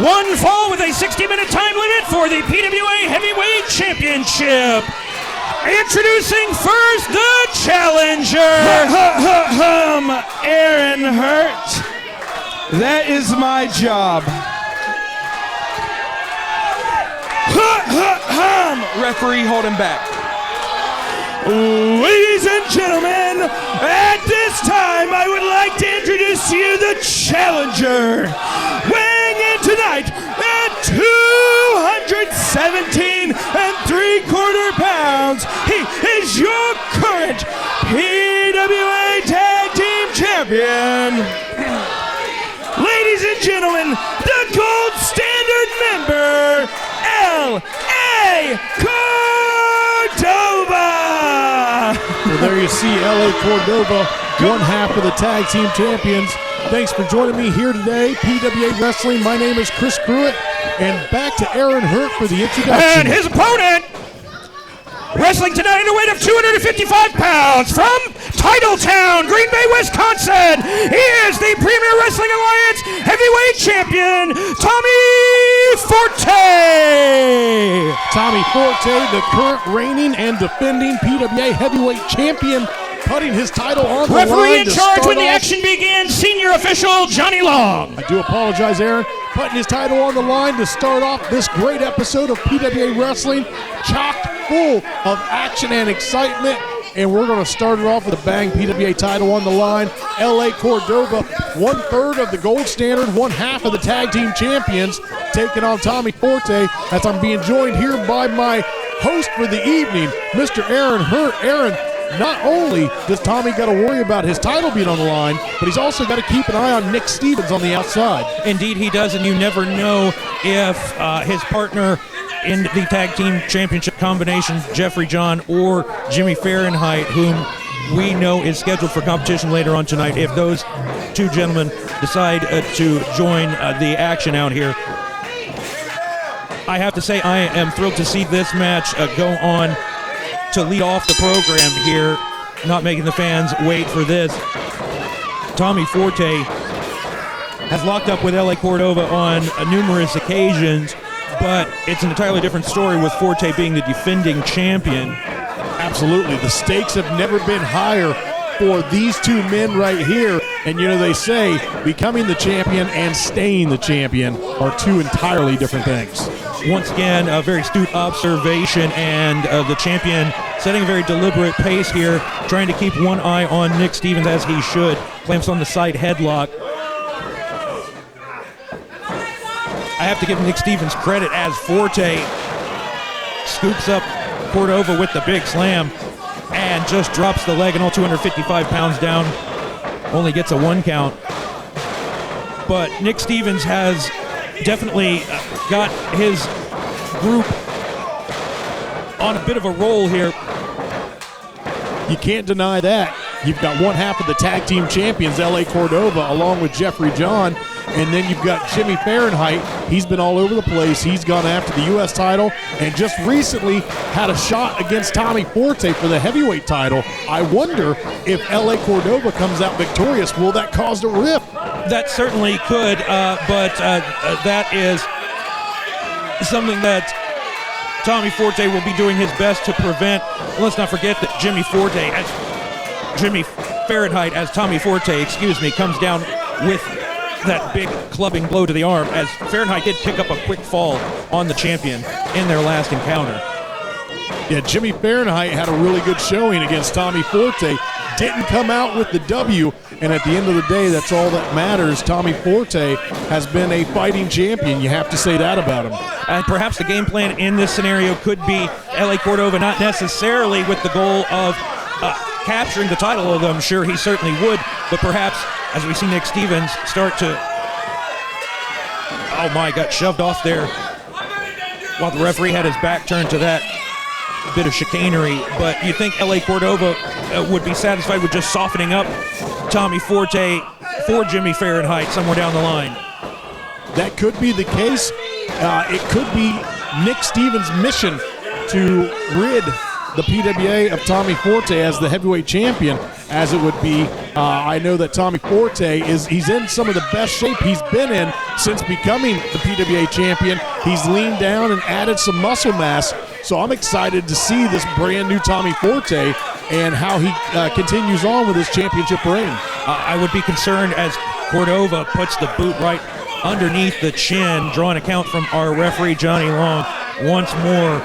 One fall with a 60-minute time limit for the PWA Heavyweight Championship. Introducing first the challenger. Aaron Hurt. That is my job. Referee, hold him back. Ladies and gentlemen, at this time, I would like to introduce to you the challenger. Weighing in tonight at 217 3/4 pounds, he is your current PWA Tag Team Champion. Ladies and gentlemen, the gold standard member, L.A. Cordova. Well, there you see L.A. Cordova, one half of the Tag Team Champions. Thanks for joining me here today, PWA Wrestling. My name is Chris Pruitt, and back to Aaron Hurt for the introduction. And his opponent, wrestling tonight in a weight of 255 pounds from Titletown, Green Bay, Wisconsin. He is the Premier Wrestling Alliance Heavyweight Champion, Tommy Forte. Tommy Forte, the current reigning and defending PWA Heavyweight Champion, putting his title on the line. Referee in charge when the action begins, senior official Johnny Long. I do apologize, Aaron. Putting his title on the line to start off this great episode of PWA Wrestling, chocked full of action and excitement. And we're going to start it off with a bang. PWA title on the line. L.A. Cordova, 1/3 of the gold standard, 1/2 of the Tag Team Champions, taking on Tommy Forte, as I'm being joined here by my host for the evening, Mr. Aaron Hurt. Aaron, not only does Tommy got to worry about his title being on the line, but he's also got to keep an eye on Nick Stevens on the outside. Indeed he does, and you never know if his partner in the Tag Team Championship combination, Jeffrey John or Jimmy Fahrenheit, whom we know is scheduled for competition later on tonight, if those two gentlemen decide to join the action out here. I have to say I am thrilled to see this match go on to lead off the program here, not making the fans wait for this. Tommy Forte has locked up with L.A. Cordova on numerous occasions, but it's an entirely different story with Forte being the defending champion. Absolutely. The stakes have never been higher for these two men right here. And you know, they say becoming the champion and staying the champion are two entirely different things. Once again, a very astute observation, and the champion setting a very deliberate pace here, trying to keep one eye on Nick Stevens as he should. Clamps on the side headlock. I have to give Nick Stevens credit as Forte scoops up Cordova with the big slam and just drops the leg, and all 255 pounds down. Only gets a 1 count. But Nick Stevens has definitely got his group on a bit of a roll here. You can't deny that. You've got 1/2 of the Tag Team Champions, L.A. Cordova, along with Jeffrey John. And then you've got Jimmy Fahrenheit. He's been all over the place. He's gone after the U.S. title and just recently had a shot against Tommy Forte for the heavyweight title. I wonder if L.A. Cordova comes out victorious. Will that cause a rift? That certainly could, but that is something that Tommy Forte will be doing his best to prevent. Let's not forget that Jimmy Fahrenheit, as Tommy Forte, comes down with that big clubbing blow to the arm, as Fahrenheit did pick up a quick fall on the champion in their last encounter. Yeah, Jimmy Fahrenheit had a really good showing against Tommy Forte. Didn't come out with the W, and at the end of the day, that's all that matters. Tommy Forte has been a fighting champion. You have to say that about him. And perhaps the game plan in this scenario could be L.A. Cordova, not necessarily with the goal of capturing the title, although I'm sure he certainly would, but perhaps as we see Nick Stevens start to, got shoved off there while the referee had his back turned to that bit of chicanery. But you think L.A. Cordova would be satisfied with just softening up Tommy Forte for Jimmy Fahrenheit somewhere down the line? That could be the case. It could be Nick Stevens' mission to rid the PWA of Tommy Forte as the heavyweight champion, as it would be I know that Tommy Forte he's in some of the best shape he's been in since becoming the PWA champion. He's leaned down and added some muscle mass. So I'm excited to see this brand new Tommy Forte and how he continues on with his championship reign. I would be concerned as Cordova puts the boot right underneath the chin, drawing a count from our referee, Johnny Long, once more.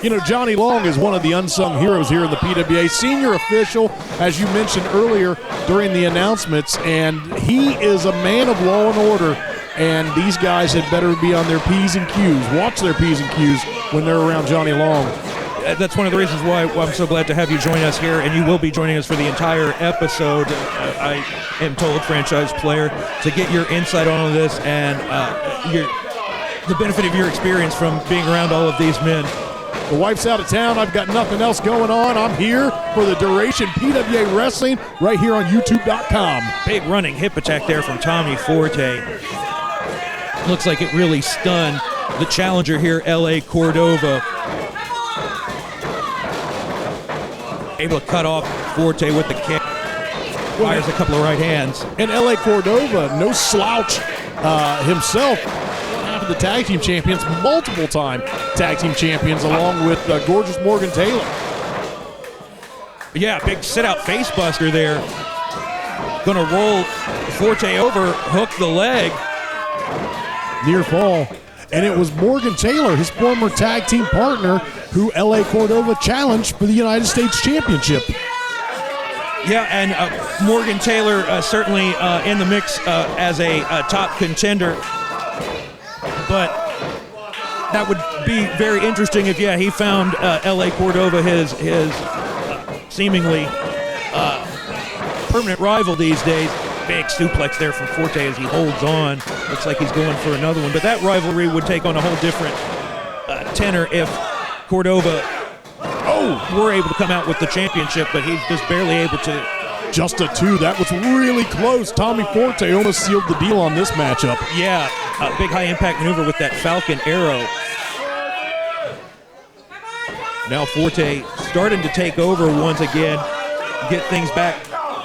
You know, Johnny Long is one of the unsung heroes here in the PWA, senior official, as you mentioned earlier during the announcements, and he is a man of law and order, and these guys had better be on their P's and Q's, watch their P's and Q's when they're around Johnny Long. That's one of the reasons why I'm so glad to have you join us here, and you will be joining us for the entire episode. I am told, franchise player, to get your insight on all this and the benefit of your experience from being around all of these men. The wife's out of town. I've got nothing else going on. I'm here for the Duration PWA Wrestling right here on YouTube.com. Big running hip attack there from Tommy Forte. Looks like it really stunned the challenger here, L.A. Cordova. Able to cut off Forte with the kick. Fires a couple of right hands. And L.A. Cordova, no slouch himself. Half of the tag team champions, multiple-time tag team champions, along with gorgeous Morgan Taylor. Yeah, big sit-out face-buster there. Gonna roll Forte over, hook the leg. Near fall. And it was Morgan Taylor, his former tag team partner, who L.A. Cordova challenged for the United States Championship. Yeah, and Morgan Taylor certainly in the mix as a top contender. But that would be very interesting if, he found L.A. Cordova his seemingly permanent rival these days. Big suplex there from Forte as he holds on. Looks like he's going for another one. But that rivalry would take on a whole different tenor if Cordova were able to come out with the championship, but he's just barely able to. Just a 2. That was really close. Tommy Forte almost sealed the deal on this matchup. Yeah, a big high-impact maneuver with that Falcon Arrow. Now Forte starting to take over once again, get things back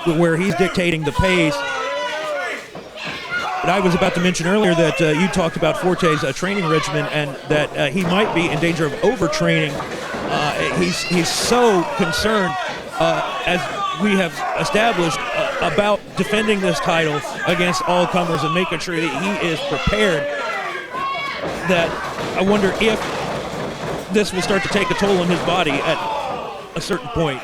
where he's dictating the pace. But I was about to mention earlier that you talked about Forte's training regimen and that he might be in danger of overtraining. He's so concerned, as we have established, about defending this title against all comers and making sure that he is prepared. That I wonder if this will start to take a toll on his body at a certain point.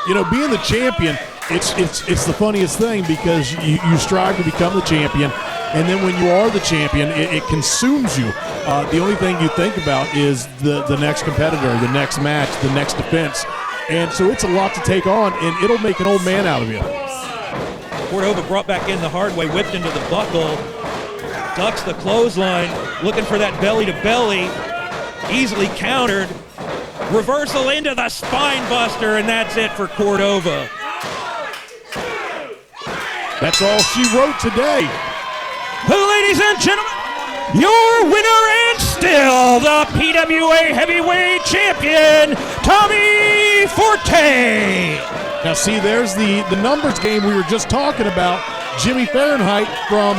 You know, being the champion, it's the funniest thing because you strive to become the champion, and then when you are the champion, it consumes you. The only thing you think about is the next competitor, the next match, the next defense. And so it's a lot to take on, and it'll make an old man out of you. Cordova brought back in the hard way, whipped into the buckle, ducks the clothesline, looking for that belly-to-belly, easily countered. Reversal into the spine buster, and that's it for Cordova. That's all she wrote today. Ladies and gentlemen, your winner and still the PWA Heavyweight Champion, Tommy Forte. Now see, there's the numbers game we were just talking about. Jimmy Fahrenheit from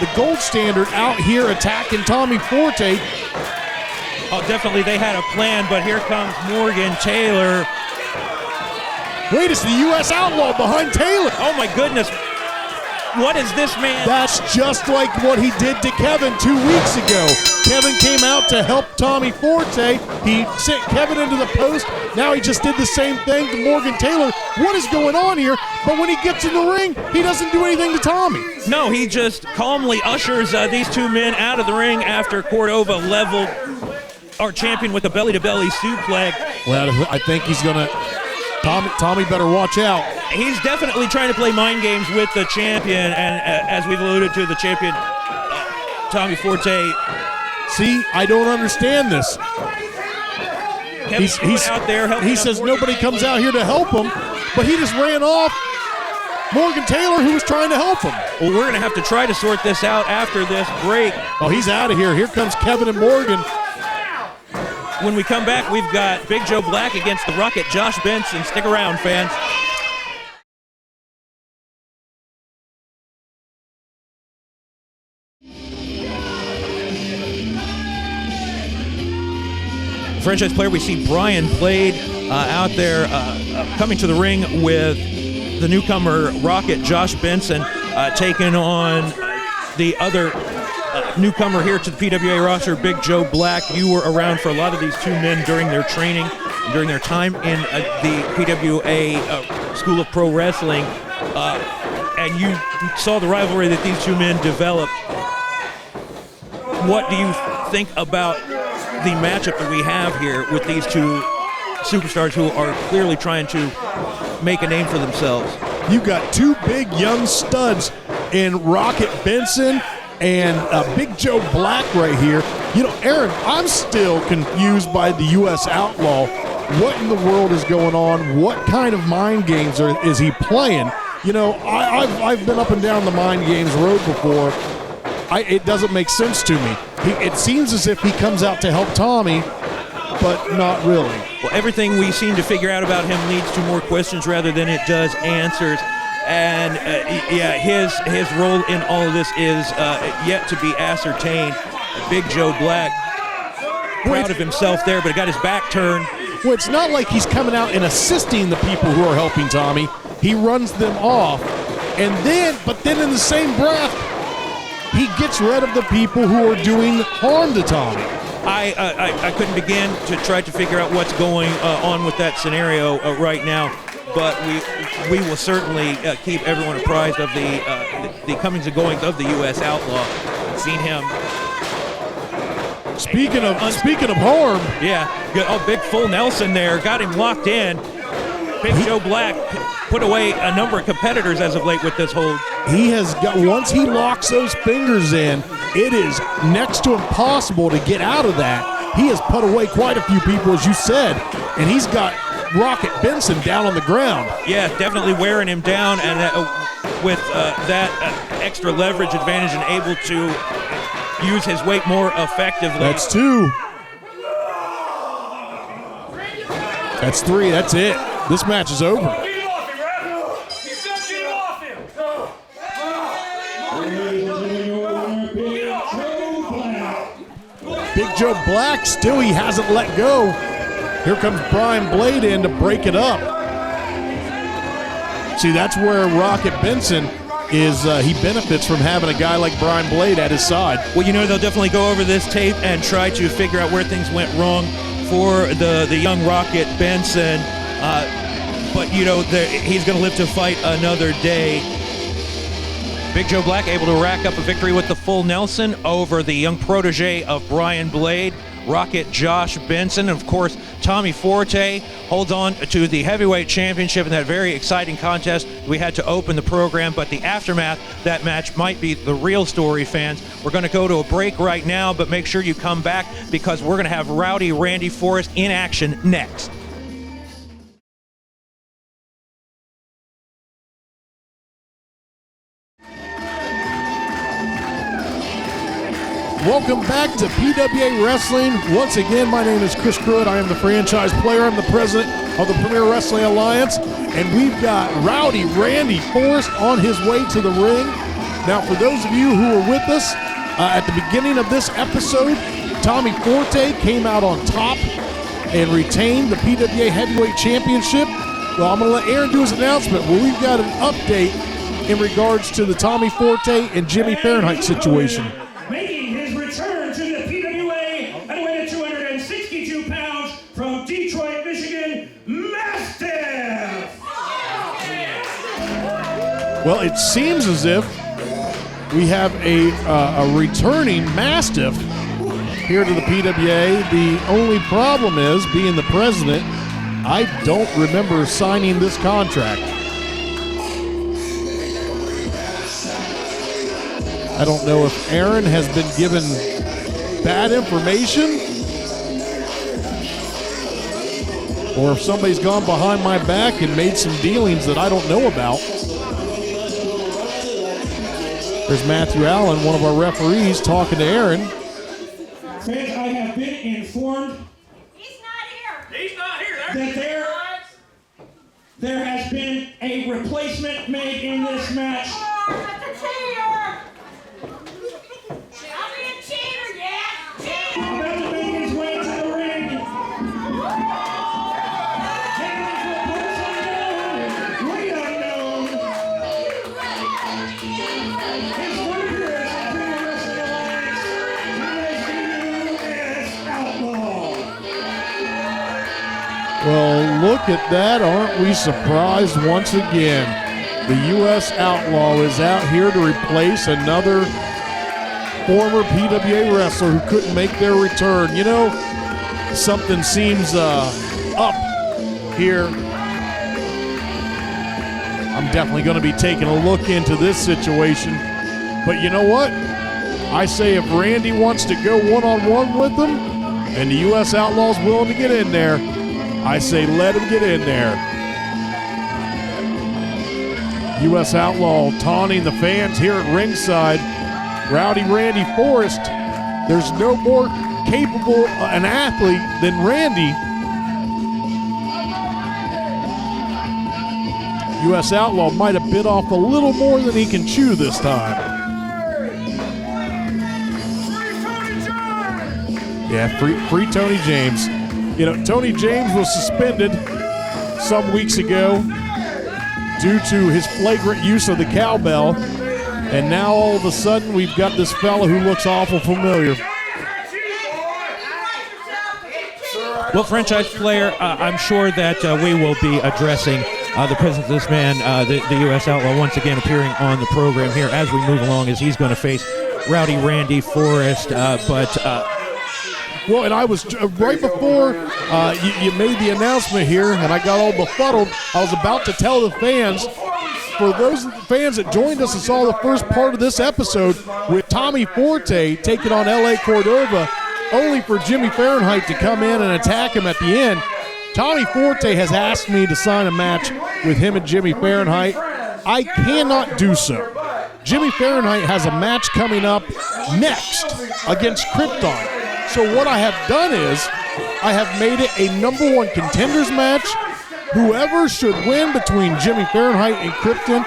the Gold Standard out here attacking Tommy Forte. Oh, definitely they had a plan, but here comes Morgan Taylor. Wait, it's the U.S. Outlaw behind Taylor. Oh my goodness. What is this man? That's just like what he did to Kevin 2 weeks ago. Kevin came out to help Tommy Forte. He sent Kevin into the post. Now he just did the same thing to Morgan Taylor. What is going on here? But when he gets in the ring, he doesn't do anything to Tommy. No, he just calmly ushers these two men out of the ring after Cordova leveled our champion with a belly-to-belly suplex. Well, I think he's going to... Tommy better watch out. He's definitely trying to play mind games with the champion, and as we've alluded to, the champion, Tommy Forte. See, I don't understand this. He's out there helping. He says nobody comes out here to help him, but he just ran off Morgan Taylor, who was trying to help him. Well, we're going to have to try to sort this out after this break. Oh, he's out of here. Here comes Kevin and Morgan. when we come back, we've got Big Joe Black against the Rocket Josh Benson. Stick around, fans. Franchise player, we see Brian Blade out there coming to the ring with the newcomer Rocket Josh Benson, taking on the other newcomer here to the PWA roster, Big Joe Black. You were around for a lot of these two men during their training, during their time in the PWA School of Pro Wrestling, and you saw the rivalry that these two men developed. What do you think about the matchup that we have here with these two superstars who are clearly trying to make a name for themselves? You got two big young studs in Rocket Benson and Big Joe Black right here. You know, Aaron, I'm still confused by the U.S. Outlaw. What in the world is going on? What kind of mind games is he playing? You know, I've been up and down the mind games road before. It doesn't make sense to me. It seems as if he comes out to help Tommy, but not really. Well, everything we seem to figure out about him leads to more questions rather than it does answers. And yeah, his role in all of this is yet to be ascertained. Big Joe Black, proud of himself there, but got his back turned. Well, it's not like he's coming out and assisting the people who are helping Tommy. He runs them off, but then in the same breath, he gets rid of the people who are doing harm to Tommy. I couldn't begin to try to figure out what's going on with that scenario right now, but we will certainly keep everyone apprised of the comings and goings of the U.S. Outlaw. Seen him. Speaking of harm, yeah, big full Nelson there, got him locked in. Big Joe Black put away a number of competitors as of late with this hold. He has got, once he locks those fingers in, it is next to impossible to get out of that. He has put away quite a few people, as you said, and he's got Rocket Benson down on the ground. Yeah, definitely wearing him down, and with that extra leverage advantage and able to use his weight more effectively. That's two. That's three. That's it. This match is over. Big Joe Black, still he hasn't let go. Here comes Brian Blade in to break it up. See, that's where Rocket Benson is, he benefits from having a guy like Brian Blade at his side. Well, you know, they'll definitely go over this tape and try to figure out where things went wrong for the young Rocket Benson. But, you know, he's going to live to fight another day. Big Joe Black able to rack up a victory with the full Nelson over the young protege of Brian Blade, Rocket Josh Benson. And, of course, Tommy Forte holds on to the heavyweight championship in that very exciting contest we had to open the program. But the aftermath, that match might be the real story, fans. We're going to go to a break right now, but make sure you come back because we're going to have Rowdy Randy Forrest in action next. Welcome back to PWA Wrestling. Once again, my name is Chris Pruitt. I am the franchise player. I'm the president of the Premier Wrestling Alliance. And we've got Rowdy Randy Forrest on his way to the ring. Now, for those of you who are with us, at the beginning of this episode, Tommy Forte came out on top and retained the PWA Heavyweight Championship. Well, I'm going to let Aaron do his announcement. Well, we've got an update in regards to the Tommy Forte and Jimmy Fahrenheit situation. Making his return to the PWA at a weight of 262 pounds from Detroit, Michigan, Mastiff! Well, it seems as if we have a returning Mastiff here to the PWA. The only problem is, being the president, I don't remember signing this contract. I don't know if Aaron has been given bad information or if somebody's gone behind my back and made some dealings that I don't know about. There's Matthew Allen, one of our referees, talking to Aaron. Fans, I have been informed that there has been a replacement made in this match. About to make his way to the ring. Way unknown. His workers at the Wrestling Alliance, U.S. Outlaw. Well, look at that. Aren't we surprised once again? The U.S. Outlaw is out here to replace another former PWA wrestler who couldn't make their return. You know, something seems up here. I'm definitely going to be taking a look into this situation. But you know what? I say if Randy wants to go one-on-one with them and the U.S. Outlaw's willing to get in there, I say let him get in there. U.S. Outlaw taunting the fans here at ringside. Rowdy Randy Forrest, there's no more capable an athlete than Randy. U.S. Outlaw might have bit off a little more than he can chew this time. Yeah, free Tony James. You know, Tony James was suspended some weeks ago due to his flagrant use of the cowbell. And now all of a sudden we've got this fella who looks awful familiar. Well, franchise player, I'm sure that we will be addressing the presence of this man, the U.S. Outlaw, once again appearing on the program here as we move along, as he's going to face Rowdy Randy Forrest. Well, and I was right before you made the announcement here, and I got all befuddled. I was about to tell the fans, for those fans that joined us and saw the first part of this episode with Tommy Forte taking on L.A. Cordova, only for Jimmy Fahrenheit to come in and attack him at the end. Tommy Forte has asked me to sign a match with him and Jimmy Fahrenheit. I cannot do so. Jimmy Fahrenheit has a match coming up next against Krypton. So what I have done is I have made it a #1 contenders match. Whoever should win between Jimmy Fahrenheit and Krypton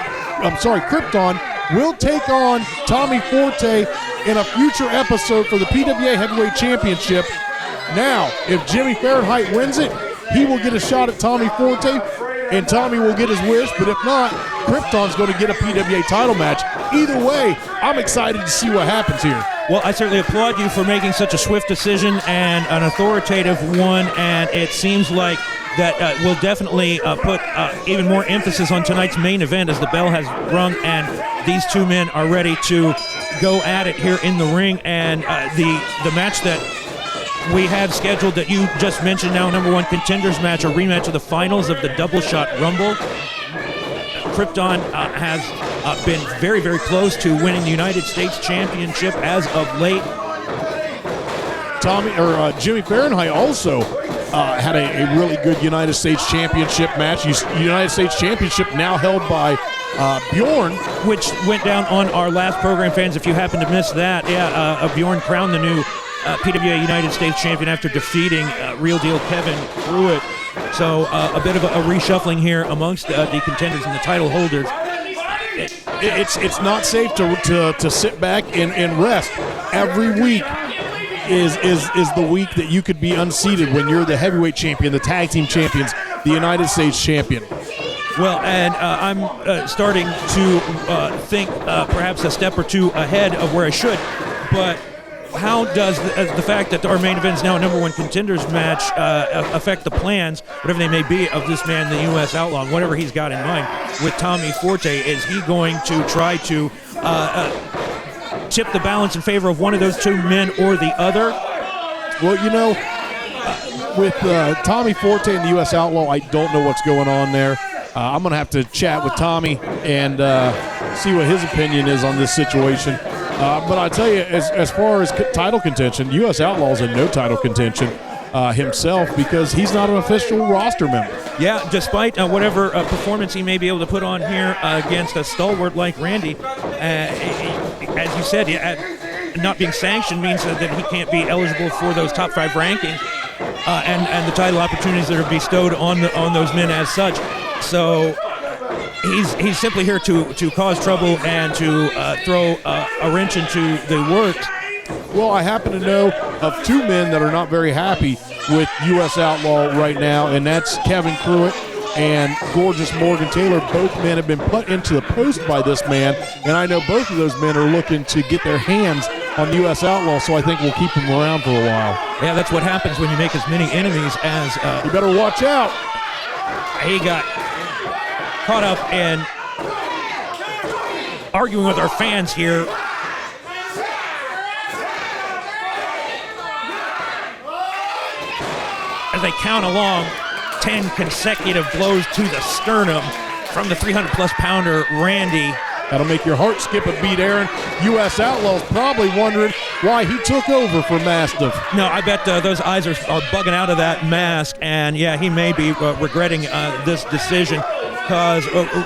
will take on Tommy Forte in a future episode for the PWA Heavyweight Championship. Now, if Jimmy Fahrenheit wins it, he will get a shot at Tommy Forte, and Tommy will get his wish. But if not, Krypton's going to get a PWA title match. Either way, I'm excited to see what happens here. Well, I certainly applaud you for making such a swift decision and an authoritative one, and it seems like that will definitely put even more emphasis on tonight's main event as the bell has rung and these two men are ready to go at it here in the ring. And the match that we have scheduled that you just mentioned now, #1 contenders match, a rematch of the finals of the Double Shot Rumble. Krypton has been very, very close to winning the United States Championship as of late. Jimmy Fahrenheit also had a really good United States Championship match. United States Championship now held by Bjorn. Which went down on our last program, fans, if you happen to miss that. Bjorn crowned the new PWA United States Champion after defeating Real Deal Kevin Pruitt. So a bit of a reshuffling here amongst the contenders and the title holders. It's not safe to sit back and rest. Every week is the week that you could be unseated when you're the heavyweight champion, the tag team champions, the United States champion. Well, and I'm starting to think perhaps a step or two ahead of where I should, but how does the fact that our main event is now a #1 contenders match affect the plans, whatever they may be, of this man, the U.S. Outlaw, and whatever he's got in mind with Tommy Forte? Is he going to try to tip the balance in favor of one of those two men or the other? Well, you know, with Tommy Forte and the U.S. Outlaw, I don't know what's going on there. I'm going to have to chat with Tommy and see what his opinion is on this situation. But I tell you, as far as title contention, U.S. Outlaw's in no title contention himself because he's not an official roster member. Yeah, despite whatever performance he may be able to put on here against a stalwart like Randy, as you said, not being sanctioned means that he can't be eligible for those top 5 rankings. and the title opportunities that are bestowed on those men as such. So he's simply here to cause trouble and to throw a wrench into the works. Well, I happen to know of two men that are not very happy with U.S. Outlaw right now, and that's Kevin Pruitt and Gorgeous Morgan Taylor. Both men have been put into the post by this man, and I know both of those men are looking to get their hands on the U.S. Outlaw, so I think we'll keep him around for a while. Yeah, that's what happens when you make as many enemies as... you better watch out. He got caught up in arguing with our fans here. As they count along 10 consecutive blows to the sternum from the 300-plus pounder, Randy. That'll make your heart skip a beat, Aaron. U.S. Outlaw's probably wondering why he took over for Mastiff. No, I bet those eyes are bugging out of that mask, and yeah, he may be regretting this decision, because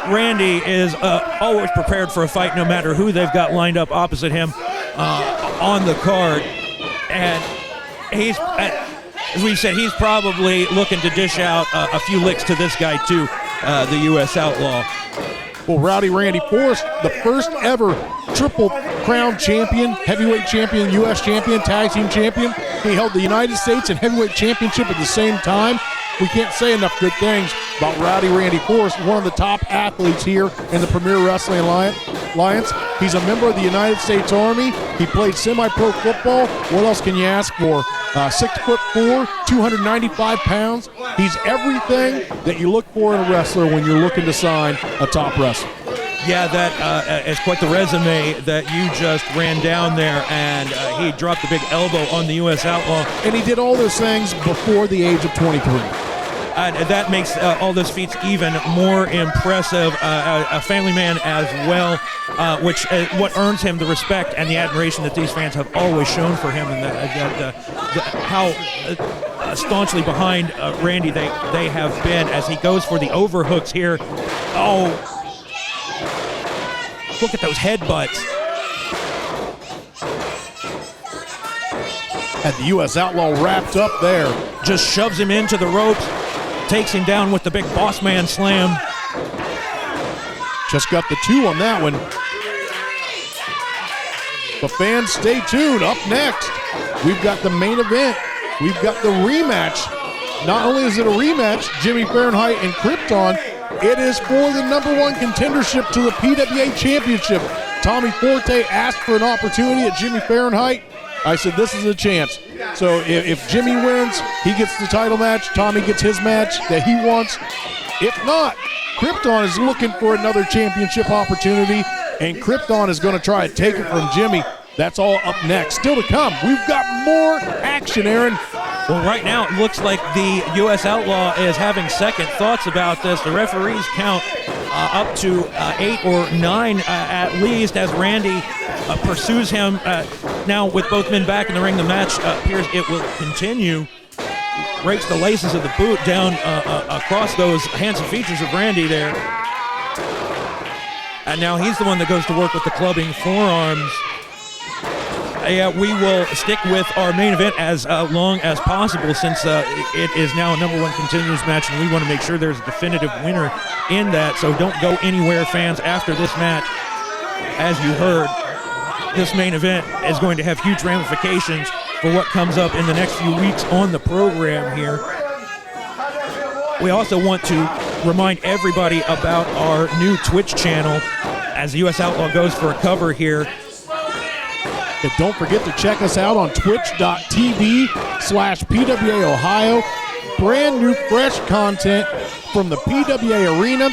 Randy is always prepared for a fight no matter who they've got lined up opposite him on the card. And he's... as we said, he's probably looking to dish out a few licks to this guy, too, the U.S. Outlaw. Well, Rowdy Randy Forrest, the first ever Triple Crown champion, heavyweight champion, U.S. champion, tag team champion. He held the United States and heavyweight championship at the same time. We can't say enough good things about Rowdy Randy Forrest, one of the top athletes here in the Premier Wrestling Alliance. He's a member of the United States Army. He played semi-pro football. What else can you ask for? 6'4", 295 pounds. He's everything that you look for in a wrestler when you're looking to sign a top wrestler. Yeah, that is quite the resume that you just ran down there, and he dropped the big elbow on the U.S. Outlaw. And he did all those things before the age of 23. That makes all those feats even more impressive. A family man as well, which what earns him the respect and the admiration that these fans have always shown for him, and how staunchly behind Randy they have been as he goes for the overhooks here. Oh, look at those headbutts. Had the U.S. Outlaw wrapped up there. Just shoves him into the ropes. Takes him down with the big boss man slam. Just got the 2 on that one. But fans, stay tuned. Up next, we've got the main event. We've got the rematch. Not only is it a rematch, Jimmy Fahrenheit and Krypton, it is for the #1 contendership to the PWA Championship. Tommy Forte asked for an opportunity at Jimmy Fahrenheit. I said, this is a chance. So if Jimmy wins, he gets the title match. Tommy gets his match that he wants. If not, Krypton is looking for another championship opportunity, and Krypton is going to try to take it from Jimmy. That's all up next. Still to come, we've got more action, Aaron. Well, right now it looks like the U.S. Outlaw is having second thoughts about this. The referees count up to 8 or 9 at least as Randy pursues him. Now with both men back in the ring, the match appears it will continue. Breaks the laces of the boot down across those handsome features of Randy there. And now he's the one that goes to work with the clubbing forearms. We will stick with our main event as long as possible, since it is now a #1 continuous match, and we want to make sure there's a definitive winner in that. So don't go anywhere, fans, after this match. As you heard, this main event is going to have huge ramifications for what comes up in the next few weeks on the program here. We also want to remind everybody about our new Twitch channel as the U.S. Outlaw goes for a cover here. And don't forget to check us out on twitch.tv/PWA Ohio. Brand new, fresh content from the PWA Arena.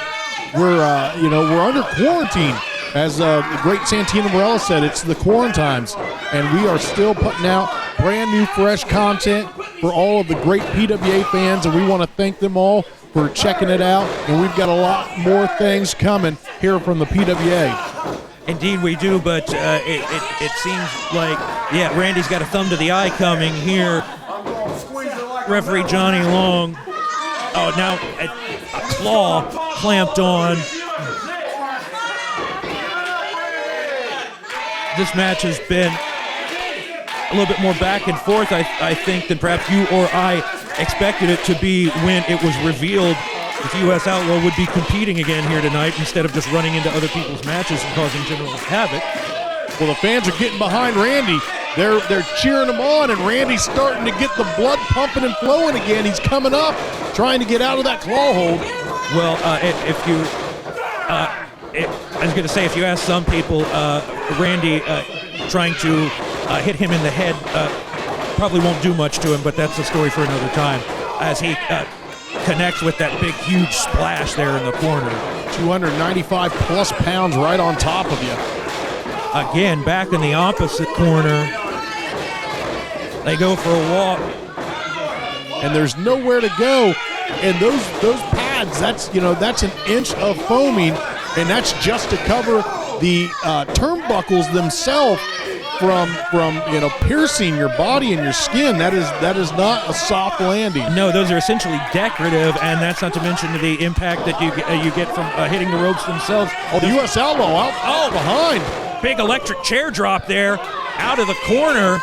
We're under quarantine. As the great Santino Morella said, it's the quarantines. And we are still putting out brand new, fresh content for all of the great PWA fans. And we want to thank them all for checking it out. And we've got a lot more things coming here from the PWA. Indeed we do, but it seems like, Randy's got a thumb to the eye coming here. Referee Johnny Long. Oh, now a claw clamped on. This match has been a little bit more back and forth, I think, than perhaps you or I expected it to be when it was revealed that the U.S. Outlaw would be competing again here tonight instead of just running into other people's matches and causing general havoc. Well, the fans are getting behind Randy. They're cheering him on, and Randy's starting to get the blood pumping and flowing again. He's coming up, trying to get out of that claw hold. Well, I was going to say, if you ask some people, Randy trying to hit him in the head probably won't do much to him, but that's a story for another time. As he connects with that big, huge splash there in the corner. 295 plus pounds right on top of you. Again, back in the opposite corner. They go for a walk. And there's nowhere to go. And those pads, that's an inch of foaming, and that's just to cover the turnbuckles themselves from piercing your body and your skin. That is not a soft landing. No, those are essentially decorative, and that's not to mention the impact that you get from hitting the ropes themselves. Oh, the U.S. Outlaw out behind. Big electric chair drop there out of the corner.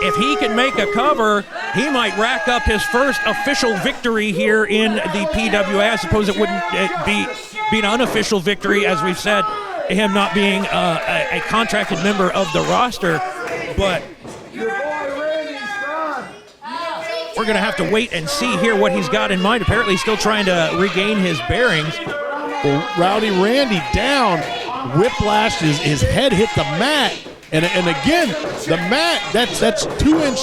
If he can make a cover, he might rack up his first official victory here in the PWA. I suppose it wouldn't be an unofficial victory, as we've said, him not being a contracted member of the roster. But we're going to have to wait and see here what he's got in mind. Apparently he's still trying to regain his bearings. Well, Rowdy Randy down. Whiplash, his head hit the mat. And again, the mat, that's 2-inch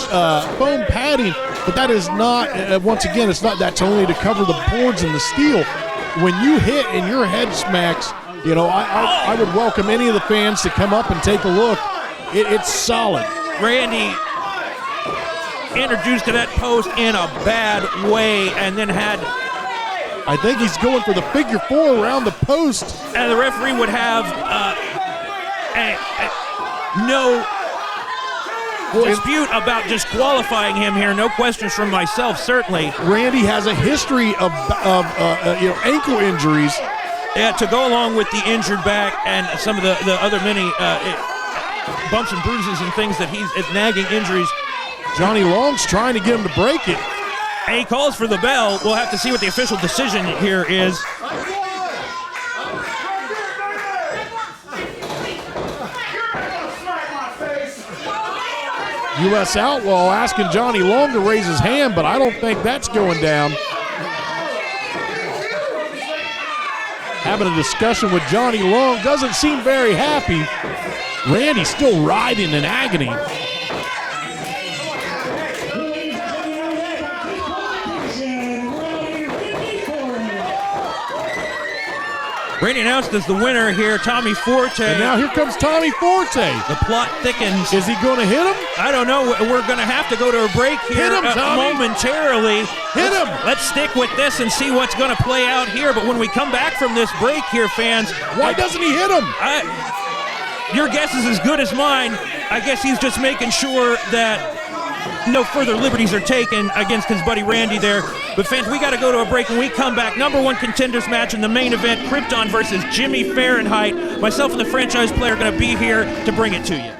foam padding, but that is not, once again, that's only to cover the boards and the steel. When you hit and your head smacks, I would welcome any of the fans to come up and take a look. It's solid. Randy introduced to that post in a bad way and then had... I think he's going for the figure 4 around the post. And the referee would have no dispute about disqualifying him here. No questions from myself, certainly. Randy has a history of ankle injuries. Yeah, to go along with the injured back and some of the other many bumps and bruises and things that he's nagging injuries. Johnny Long's trying to get him to break it. And he calls for the bell. We'll have to see what the official decision here is. U.S. Outlaw asking Johnny Long to raise his hand, but I don't think that's going down. Having a discussion with Johnny Long, doesn't seem very happy. Randy's still writhing in agony. Randy announced as the winner here, Tommy Forte. And now here comes Tommy Forte. The plot thickens. Is he going to hit him? I don't know. We're going to have to go to a break here hit him, Tommy. Momentarily. Hit him. Let's stick with this and see what's going to play out here. But when we come back from this break here, fans. Why doesn't he hit him? Your guess is as good as mine. I guess he's just making sure that no further liberties are taken against his buddy Randy there. But fans, we got to go to a break. When we come back, #1 contenders match in the main event, Krypton versus Jimmy Fahrenheit. Myself and the franchise player are going to be here to bring it to you.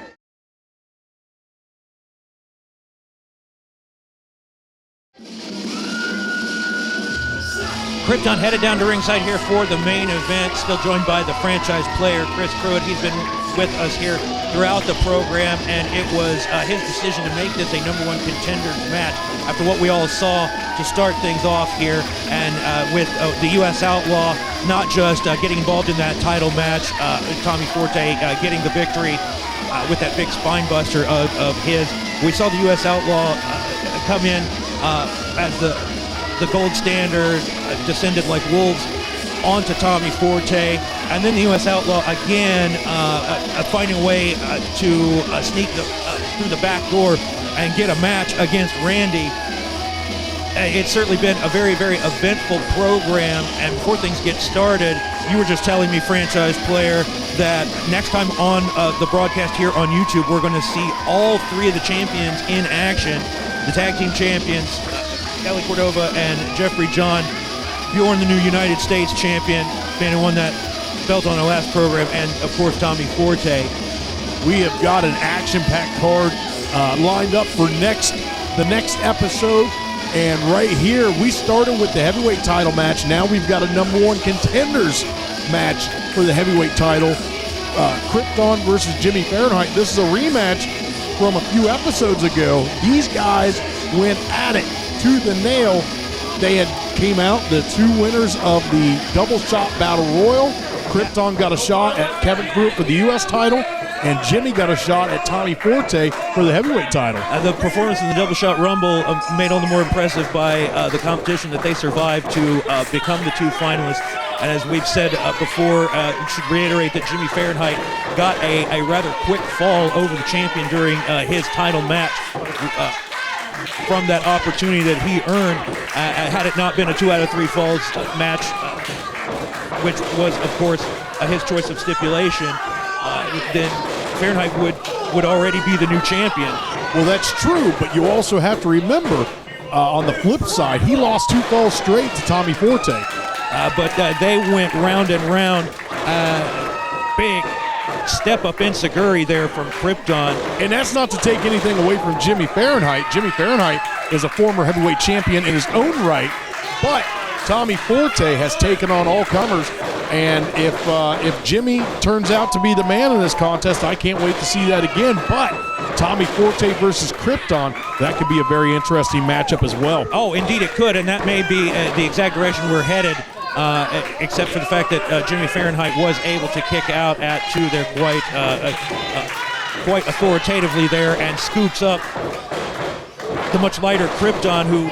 Krypton headed down to ringside here for the main event, still joined by the franchise player, Chris Pruitt. He's been with us here throughout the program, and it was his decision to make this a #1 contenders match after what we all saw to start things off here, and with the U.S. Outlaw not just getting involved in that title match, Tommy Forte getting the victory with that big spine buster of his. We saw the U.S. Outlaw come in as the gold standard, descended like wolves onto Tommy Forte, and then the U.S. Outlaw again finding a way to sneak through the back door and get a match against Randy. It's certainly been a very, very eventful program, and before things get started, you were just telling me, franchise player, that next time on the broadcast here on YouTube, we're going to see all 3 of the champions in action. The tag team champions, Kelly Cordova and Jeffrey John, Bjorn, the new United States champion, man who won that belt on our last program, and of course Tommy Forte. We have got an action-packed card lined up for the next episode. And right here, we started with the heavyweight title match. Now we've got a #1 contenders match for the heavyweight title. Krypton versus Jimmy Fahrenheit. This is a rematch from a few episodes ago. These guys went at it to the nail. They had came out the two winners of the double shot battle royal. Krypton got a shot at Kevin Pruitt for the U.S. title, and Jimmy got a shot at Tommy Forte for the heavyweight title. The performance in the double shot rumble made all the more impressive by the competition that they survived to become the two finalists. And as we've said before, should reiterate that Jimmy Fahrenheit got a rather quick fall over the champion during his title match. From that opportunity that he earned, had it not been a 2 out of 3 falls match, which was, of course, his choice of stipulation, then Fahrenheit would already be the new champion. Well, that's true, but you also have to remember, on the flip side, he lost 2 falls straight to Tommy Forte. But they went round and round. Big step up in Seguri there from Krypton. And that's not to take anything away from Jimmy Fahrenheit. Jimmy Fahrenheit is a former heavyweight champion in his own right, but Tommy Forte has taken on all comers. And if Jimmy turns out to be the man in this contest, I can't wait to see that again. But Tommy Forte versus Krypton, that could be a very interesting matchup as well. Oh, indeed it could, and that may be the exact direction we're headed. Except for the fact that Jimmy Fahrenheit was able to kick out at 2 there quite authoritatively there, and scoops up the much lighter Krypton, who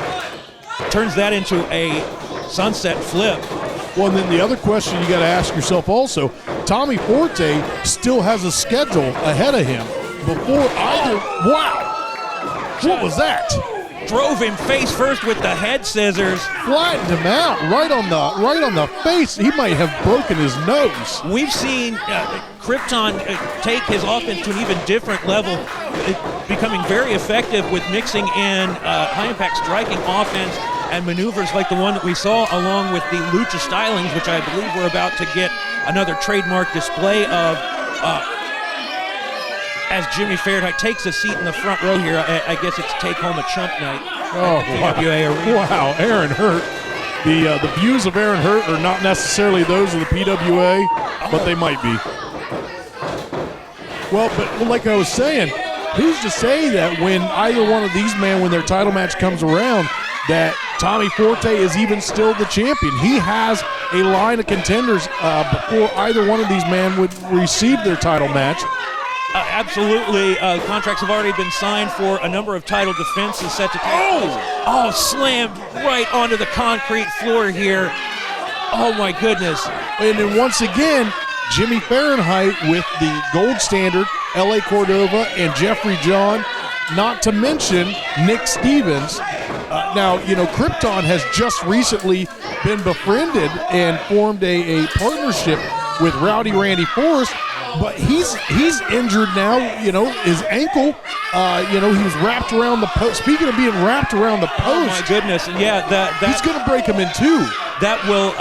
turns that into a sunset flip. Well, and then the other question you got to ask yourself also, Tommy Forte still has a schedule ahead of him before either. Wow, what was that? Drove him face first with the head scissors. Flattened him out right on the face. He might have broken his nose. We've seen Krypton take his offense to an even different level, becoming very effective with mixing in high-impact striking offense and maneuvers like the one that we saw, along with the lucha stylings, which I believe we're about to get another trademark display of. As Jimmy Fahrenheit takes a seat in the front row here, I guess it's take home a chump night. Oh, PWA Arena. Wow, Aaron Hurt. The views of Aaron Hurt are not necessarily those of the PWA, but they might be. Well, but like I was saying, who's to say that when either one of these men, when their title match comes around, that Tommy Forte is even still the champion? He has a line of contenders before either one of these men would receive their title match. Absolutely. Contracts have already been signed for a number of title defenses set to take place. Oh, slammed right onto the concrete floor here. Oh, my goodness. And then once again, Jimmy Fahrenheit with the gold standard, L.A. Cordova, and Jeffrey John, not to mention Nick Stevens. Now, you know, Krypton has just recently been befriended and formed a partnership with Rowdy Randy Forrest. But he's injured now, you know, his ankle, you know, he was wrapped around the post. Speaking of being wrapped around the post. Oh, my goodness. Yeah, he's going to break him in 2. That will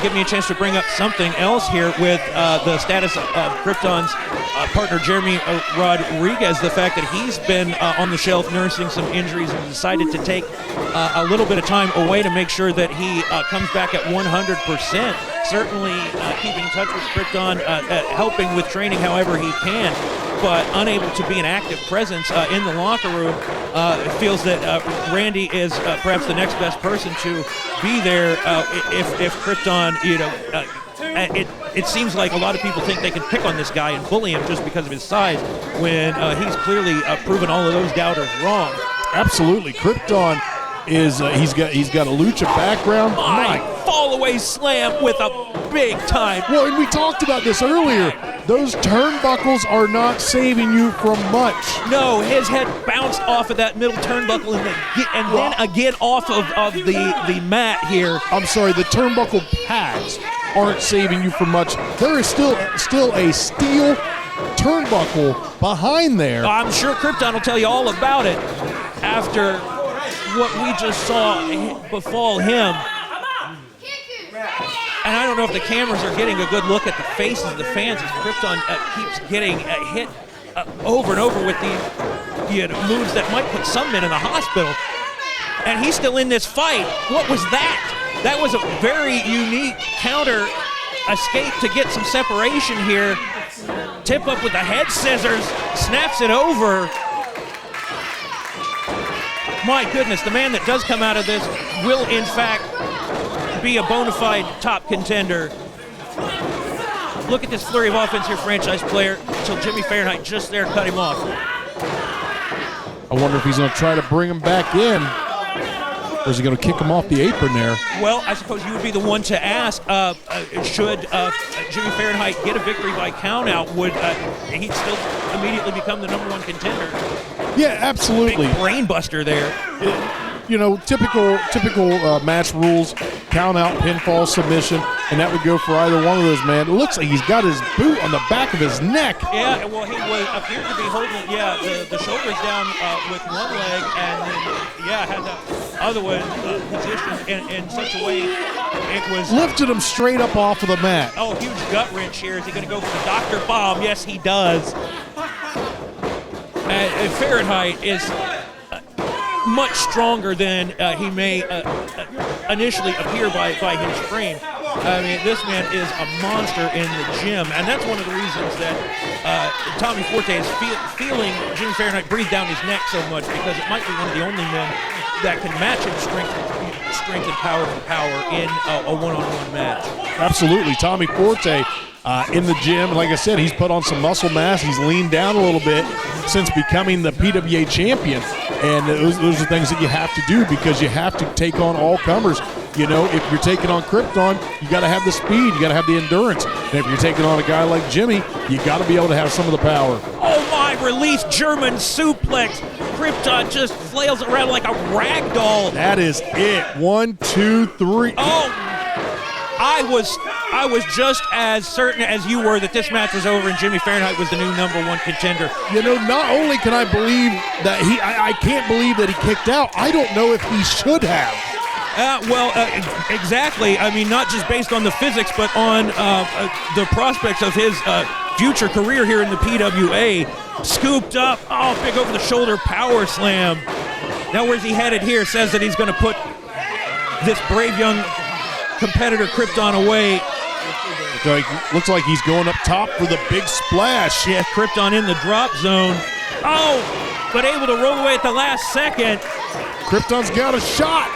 give me a chance to bring up something else here with the status of Krypton's partner, Jeremy Rodriguez, the fact that he's been on the shelf nursing some injuries and decided to take a little bit of time away to make sure that he comes back at 100%. Certainly keeping in touch with Krypton, helping with training however he can, but unable to be an active presence in the locker room. Feels that Randy is perhaps the next best person to be there if Krypton, you know, it seems like a lot of people think they can pick on this guy and bully him just because of his size, when he's clearly proven all of those doubters wrong. Absolutely. Krypton is he's got a lucha background. Fall away slam with a big time. Well, and we talked about this earlier. Those turnbuckles are not saving you from much. No, his head bounced off of that middle turnbuckle then again off of the mat here. I'm sorry, the turnbuckle pads aren't saving you from much. There is still a steel turnbuckle behind there. I'm sure Krypton will tell you all about it after what we just saw befall him. And I don't know if the cameras are getting a good look at the faces of the fans as Krypton keeps getting hit over and over with these moves that might put some men in the hospital. and he's still in this fight. What was that? That was a very unique counter escape to get some separation here. Tip up with the head scissors, snaps it over. My goodness, the man that does come out of this will in fact be a bona fide top contender. Look at this flurry of offense here, franchise player, until Jimmy Fahrenheit just there cut him off. I wonder if he's going to try to bring him back in. Or is he going to kick him off the apron there? Well, I suppose you would be the one to ask, should Jimmy Fahrenheit get a victory by countout, would he still immediately become the number 1 contender? Yeah, absolutely. Big brain buster there. Typical match rules, count out, pinfall, submission, and that would go for either one of those, man. It looks like he's got his boot on the back of his neck. Yeah, well, he appeared to be holding, the shoulders down with one leg, and then, had the other one positioned in such a way it was... Lifted him straight up off of the mat. Oh, huge gut wrench here. Is he going to go for the Dr. Bomb? Yes, he does. Fahrenheit is much stronger than he may initially appear by his frame. I mean, this man is a monster in the gym, and that's one of the reasons that Tommy Forte is feeling Jimmy Fahrenheit breathe down his neck so much, because it might be one of the only men that can match him strength and power for power in a one-on-one match. Absolutely. Tommy Forte in the gym. Like I said, he's put on some muscle mass. He's leaned down a little bit since becoming the PWA champion. And those are things that you have to do, because you have to take on all comers. You know, if you're taking on Krypton, you got to have the speed, you got to have the endurance. And if you're taking on a guy like Jimmy, you got to be able to have some of the power. Oh my, release German suplex. Krypton just flails around like a rag doll. That is it. 1, 2, 3. Oh, I was just as certain as you were that this match was over and Jimmy Fahrenheit was the new number 1 contender. You know, not only can I believe that I can't believe that he kicked out, I don't know if he should have. Exactly. I mean, not just based on the physics, but on the prospects of his future career here in the PWA. Scooped up. Oh, big over-the-shoulder power slam. Now where's he headed here? Says that he's going to put this brave young competitor Krypton away. Looks like he's going up top for the big splash. Yeah, Krypton in the drop zone. Oh, but able to roll away at the last second. Krypton's got a shot.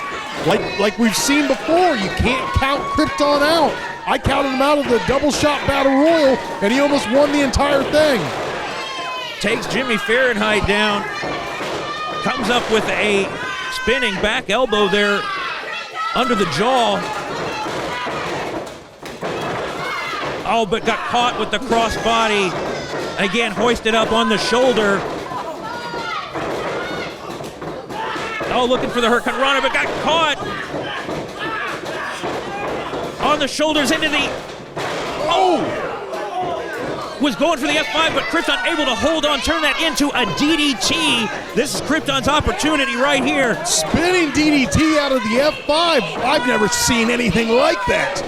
Like we've seen before, you can't count Krypton out. I counted him out of the double shot battle royal, and he almost won the entire thing. Takes Jimmy Fahrenheit down. Comes up with a spinning back elbow there under the jaw. Oh, but got caught with the crossbody. Again, hoisted up on the shoulder. Oh, looking for the Hurricane Rana, but got caught on the shoulders into the... Oh! Was going for the F5, but Krypton able to hold on, turn that into a DDT. This is Krypton's opportunity right here. Spinning DDT out of the F5. I've never seen anything like that.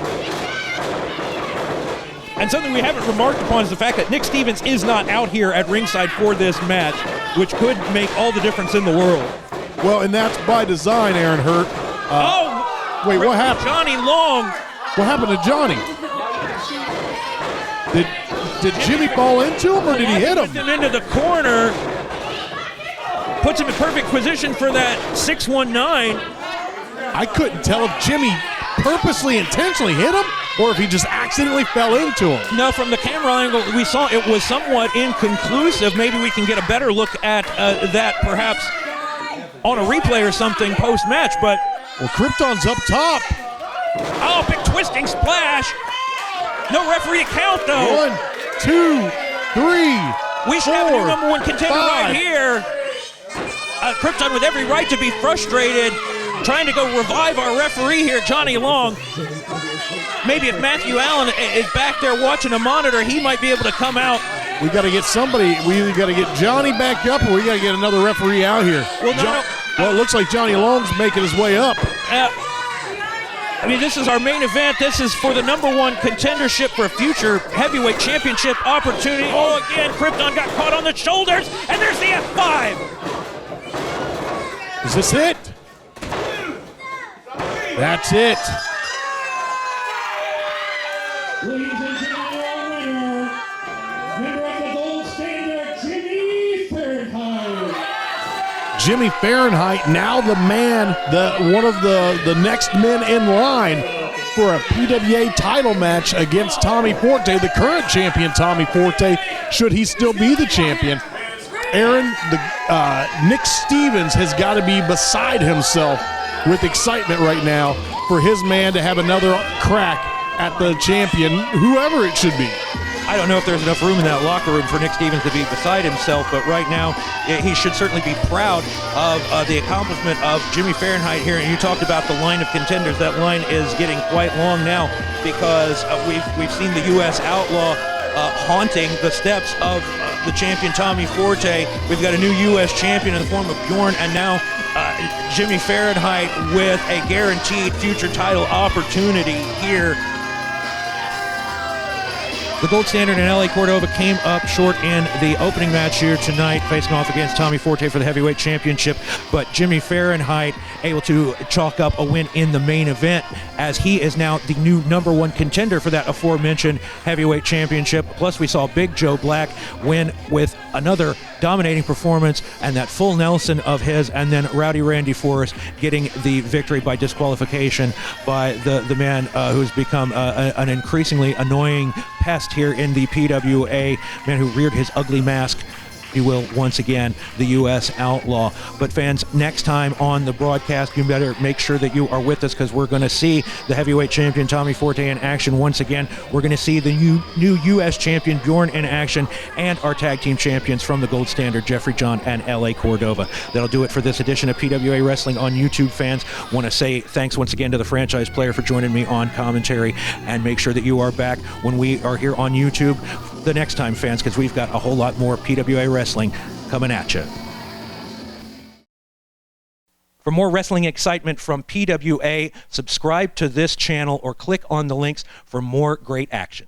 And something we haven't remarked upon is the fact that Nick Stevens is not out here at ringside for this match, which could make all the difference in the world. Well, and that's by design, Aaron Hurt. Wait, what happened? Johnny Long. What happened to Johnny? Did Jimmy fall into him, or did he hit him? Him into the corner. Puts him in perfect position for that 619. I couldn't tell if Jimmy purposely, intentionally hit him, or if he just accidentally fell into him. No, from the camera angle, we saw it was somewhat inconclusive. Maybe we can get a better look at that perhaps on a replay or something post-match, but... Well, Krypton's up top. Oh, big twisting splash. No referee to count, though. 1, 2, 3, we should have a new number 1 contender 5. right here. Krypton with every right to be frustrated, trying to go revive our referee here, Johnny Long. Maybe if Matthew Allen is back there watching a monitor, he might be able to come out. We got to get somebody. We either got to get Johnny back up, or we got to get another referee out here. Well, well, it looks like Johnny Long's making his way up. I mean, this is our main event. This is for the number 1 contendership for a future heavyweight championship opportunity. Oh, again, Krypton got caught on the shoulders, and there's the F5. Is this it? That's it. Ladies and gentlemen, our winner, member of the Gold Standard, Jimmy Fahrenheit. Jimmy Fahrenheit, now the man, one of the next men in line for a PWA title match against Tommy Forte, the current champion Tommy Forte, should he still be the champion. Aaron, Nick Stevens has got to be beside himself with excitement right now for his man to have another crack at the champion, whoever it should be. I don't know if there's enough room in that locker room for Nick Stevens to be beside himself, but right now he should certainly be proud of the accomplishment of Jimmy Fahrenheit here. And you talked about the line of contenders. That line is getting quite long now because we've seen the U.S. Outlaw haunting the steps of the champion Tommy Forte. We've got a new U.S. champion in the form of Bjorn, and now Jimmy Fahrenheit with a guaranteed future title opportunity here. The Gold Standard and LA Cordova came up short in the opening match here tonight, facing off against Tommy Forte for the heavyweight championship, but Jimmy Fahrenheit able to chalk up a win in the main event as he is now the new #1 contender for that aforementioned heavyweight championship. Plus, we saw Big Joe Black win with another dominating performance and that full Nelson of his, and then Rowdy Randy Forrest getting the victory by disqualification by the man who's become an increasingly annoying pest here in the PWA, man who reared his ugly mask, if you will, once again, the U.S. Outlaw. But fans, next time on the broadcast, you better make sure that you are with us because we're going to see the heavyweight champion Tommy Forte in action once again. We're going to see the new U.S. champion Bjorn in action, and our tag team champions from the Gold Standard, Jeffrey John and LA Cordova. That'll do it for this edition of PWA Wrestling on YouTube. Fans, want to say thanks once again to the franchise player for joining me on commentary, and make sure that you are back when we are here on YouTube the next time, fans, because we've got a whole lot more PWA Wrestling coming at you. For more wrestling excitement from PWA, subscribe to this channel or click on the links for more great action.